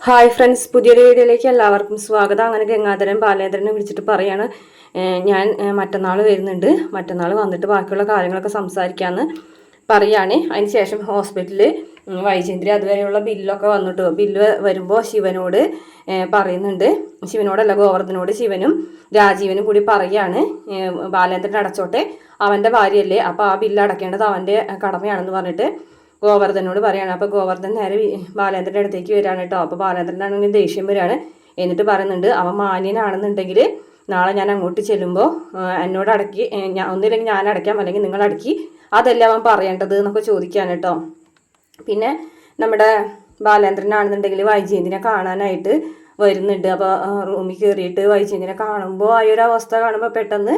Hi friends, പുതിയൊരു വീഡിയോയിലേക്ക് എല്ലാവർക്കും സ്വാഗതം. അങ്ങനെ ഗംഗാധരൻ ബാലേന്ദ്രനെ വിളിച്ചിട്ട് പറയാണ്, ഞാൻ മറ്റന്നാൾ വരുന്നുണ്ട്, മറ്റന്നാൾ വന്നിട്ട് ബാക്കിയുള്ള കാര്യങ്ങളൊക്കെ സംസാരിക്കാമെന്ന് പറയുകയാണ്. അതിന് ശേഷം ഹോസ്പിറ്റലിൽ വൈജേന്ദ്രി അതുവരെയുള്ള ബില്ലൊക്കെ വന്നിട്ട് ബില്ല് വരുമ്പോൾ ശിവനോട് പറയുന്നുണ്ട്, ശിവനോടല്ല ഗോവർദ്ധനോട് ശിവനും രാജീവനും കൂടി പറയുകയാണ്, ബാലേന്ദ്രൻ അടച്ചോട്ടെ, അവൻ്റെ ഭാര്യയല്ലേ, അപ്പോൾ ആ ബില്ല് അടയ്ക്കേണ്ടത് അവൻ്റെ കടമയാണെന്ന് പറഞ്ഞിട്ട് ഗോവർദ്ധനോട് പറയാണ്. അപ്പോൾ ഗോവർദ്ധൻ നേരെ ബാലേന്ദ്രൻ്റെ അടുത്തേക്ക് വരികയാണ് കേട്ടോ. അപ്പോൾ ബാലേന്ദ്രനാണെങ്കിൽ ദേഷ്യം വരികയാണ്. എന്നിട്ട് പറയുന്നുണ്ട്, അവൻ മാന്യനാണെന്നുണ്ടെങ്കിൽ നാളെ ഞാൻ അങ്ങോട്ട് ചെല്ലുമ്പോൾ എന്നോട് അടക്കി, ഒന്നില്ലെങ്കിൽ ഞാൻ അടയ്ക്കാം, അല്ലെങ്കിൽ നിങ്ങൾ അടക്കി, അതല്ല അവൻ പറയേണ്ടത് എന്നൊക്കെ ചോദിക്കാൻ കേട്ടോ. പിന്നെ നമ്മുടെ ബാലേന്ദ്രനാണെന്നുണ്ടെങ്കിൽ വൈജയന്തിനെ കാണാനായിട്ട് വരുന്നുണ്ട്. അപ്പോൾ റൂമിൽ കയറിയിട്ട് വൈജയന്തിനെ കാണുമ്പോൾ ആ ഒരു അവസ്ഥ കാണുമ്പോൾ പെട്ടെന്ന്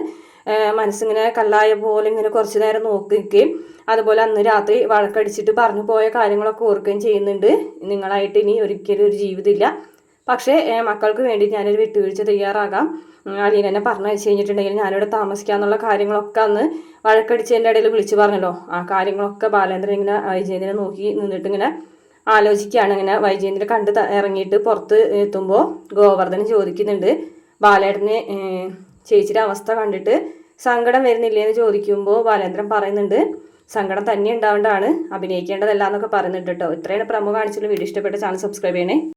മനസ്സിങ്ങനെ കല്ലായ പോലെ ഇങ്ങനെ കുറച്ച് നേരം നോക്കുകയും അതുപോലെ അന്ന് രാത്രി വഴക്കടിച്ചിട്ട് പറഞ്ഞു പോയ കാര്യങ്ങളൊക്കെ ഓർക്കുകയും ചെയ്യുന്നുണ്ട്. നിങ്ങളായിട്ട് ഇനി ഒരിക്കലും ഒരു ജീവിതമില്ല, പക്ഷേ മക്കൾക്ക് വേണ്ടി ഞാനൊരു വിട്ടുവീഴ്ച തയ്യാറാകാം, അലീനെ പറഞ്ഞയച്ചു കഴിഞ്ഞിട്ടുണ്ടെങ്കിൽ ഞാനിവിടെ താമസിക്കാമെന്നുള്ള കാര്യങ്ങളൊക്കെ അന്ന് വഴക്കടിച്ചതിൻ്റെ ഇടയിൽ വിളിച്ചു പറഞ്ഞല്ലോ. ആ കാര്യങ്ങളൊക്കെ ബാലേന്ദ്രൻ ഇങ്ങനെ വൈജയന്തിനെ നോക്കി നിന്നിട്ട് ഇങ്ങനെ ആലോചിക്കുകയാണ്. ഇങ്ങനെ വൈജയന്തിനെ കണ്ട് ഇറങ്ങിയിട്ട് പുറത്ത് എത്തുമ്പോൾ ഗോവർദ്ധൻ ചോദിക്കുന്നുണ്ട്, ബാലേട്ടന് ചേച്ചിയുടെ അവസ്ഥ കണ്ടിട്ട് സങ്കടം വരുന്നില്ലേ എന്ന് ചോദിക്കുമ്പോൾ ബാലേന്ദ്രൻ പറയുന്നുണ്ട്, സങ്കടം തന്നെ ഉണ്ടാവേണ്ടതാണ്, അഭിനയിക്കേണ്ടതല്ല എന്നൊക്കെ പറയുന്നുണ്ട് കേട്ടോ. ഇത്രയാണ് പ്രമോ കാണിച്ചുള്ള വീഡിയോ. ഇഷ്ടപ്പെട്ട ചാനൽ സബ്സ്ക്രൈബ് ചെയ്യണേ.